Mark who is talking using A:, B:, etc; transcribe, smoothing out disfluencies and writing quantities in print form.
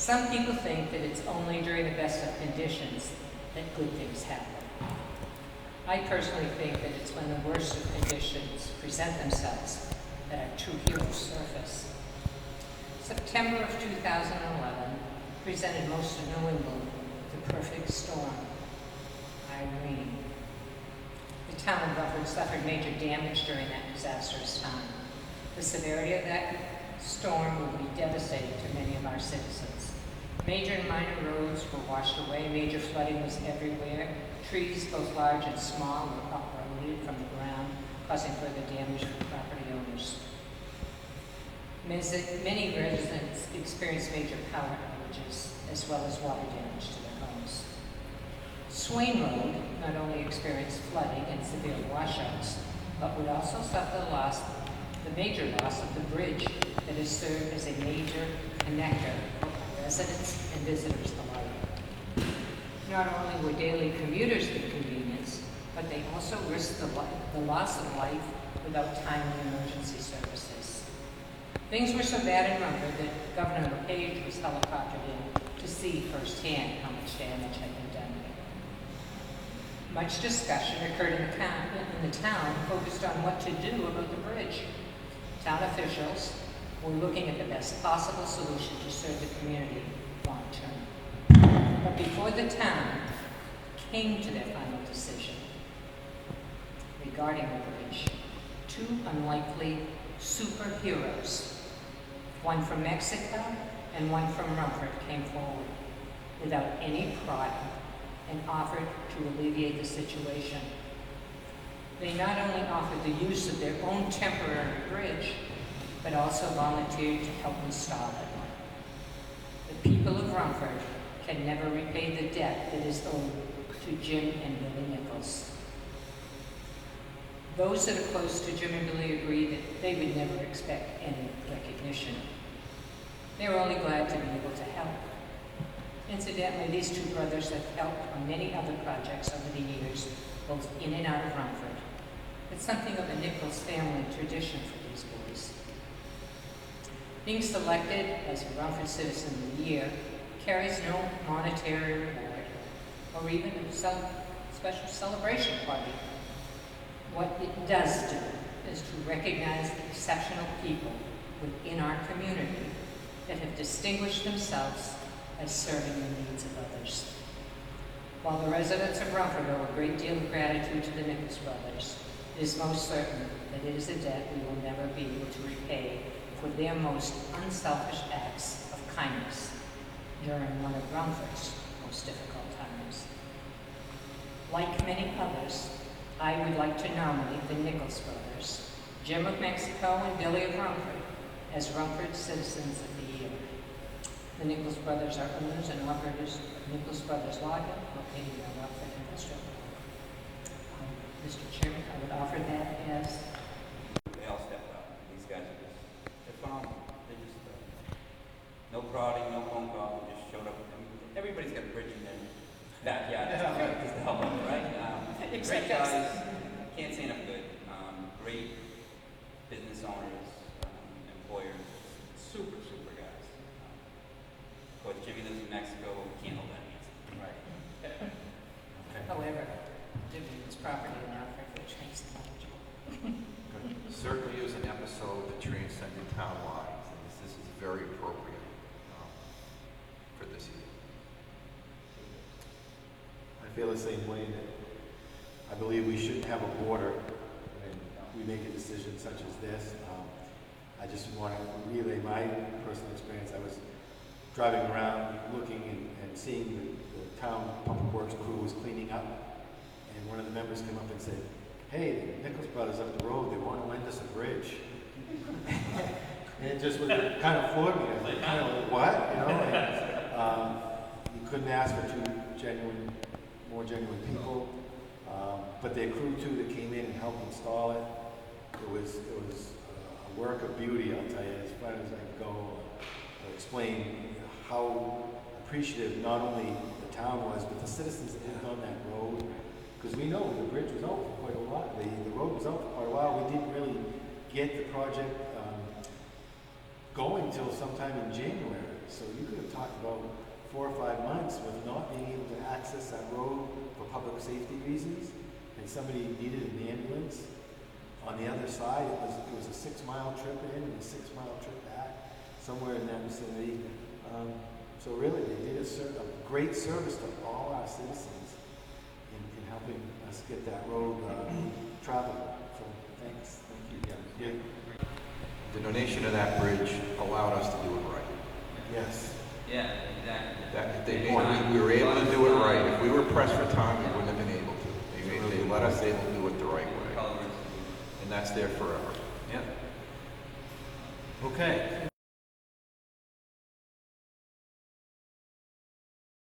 A: Some people think that it's only during the best of conditions that good things happen. I personally think that it's when the worst of conditions present themselves that our true heroes surface. September of 2011 presented most of New England with the perfect storm, Irene. The town of Rumford suffered major damage during that disastrous time. The severity of that storm will be devastating to many of our citizens. Major and minor roads were washed away, major flooding was everywhere. Trees, both large and small, were uprooted from the ground, causing further damage for property owners. Many residents experienced major power outages, as well as water damage to their homes. Swain Road not only experienced flooding and severe washouts, but would also suffer the major loss of the bridge that has served as a major connector for residents and visitors alike. Not only were daily commuters inconvenienced, but they also risked the loss of life without timely emergency services. Things were so bad in Rumford that Governor LePage was helicoptered in to see firsthand how much damage had been done. Much discussion occurred in the town focused on what to do about the bridge. Town officials were looking at the best possible solution to serve the community long term. But before the town came to their final decision regarding the bridge, two unlikely superheroes, one from Mexico and one from Rumford, came forward without any pride and offered to alleviate the situation. They not only offered the use of their own temporary bridge, but also volunteered to help install it. The people of Rumford can never repay the debt that is owed to Jim and Billy Nicols. Those that are close to Jim and Billy agree that they would never expect any recognition. They were only glad to be able to help. Incidentally, these two brothers have helped on many other projects over the years, both in and out of Rumford. It's something of a Nicols family tradition for these boys. Being selected as a Rumford Citizen of the Year carries no monetary reward or even a special celebration party. What it does do is to recognize the exceptional people within our community that have distinguished themselves as serving the needs of others. While the residents of Rumford owe a great deal of gratitude to the Nicols brothers, it is most certain that it is a debt we will never be able to repay for their most unselfish acts of kindness during one of Rumford's most difficult times. Like many others, I would like to nominate the Nicols brothers, Jim of Mexico and Billy of Rumford, as Rumford Citizens of the Year. The Nicols brothers are owners and operators of Nicols Brothers Lager, located in Rumford Industrial. Mr. Chairman, I would offer that as...
B: They all stepped up. These guys are just, they're phenomenal. They're just, no prodding, no phone call, they just showed up. I mean, everybody's got a bridge in their backyard just to help them, right? Great guys, can't say enough good. Great business owners, employers, super guys. Of course, Jimmy lives in Mexico, can't hold that against him. Right.
A: However, Vivian's property in Rumford, which makes it eligible.
C: Certainly is an episode that transcended town lines, and this is very appropriate for this year.
D: I feel the same way that I believe we shouldn't have a border when we make a decision such as this. I just want to relay my personal experience. I was driving around looking and seeing the town public works crew was cleaning up, and one of the members came up and said, "Hey, the Nicols brothers up the road, they want to lend us a bridge." And it just was kind of floored me. I was like, kind of like, what? You know? And, you couldn't ask for two more genuine people. But their crew too that came in and helped install it. It was a work of beauty, I'll tell you, as far as I can go to explain how appreciative not only the town was, but the citizens that lived on that road. Because we know the bridge was out for quite a while. The road was out for quite a while. We didn't really get the project going till sometime in January. So you could have talked about 5 months with not being able to access that road for public safety reasons, and somebody needed an ambulance. On the other side, it was a 6-mile trip in and a 6-mile trip back, somewhere in that vicinity. So really, they did a great service to all our citizens in helping us get that road traveled. So thanks, thank you. Yeah.
C: The donation of that bridge allowed us to do it right.
D: Yes.
B: Yeah, exactly.
C: We were able to do it right. If we were pressed for time, we wouldn't have been able to. They let us able to do it the right way. And that's there forever.
E: Yeah. Okay.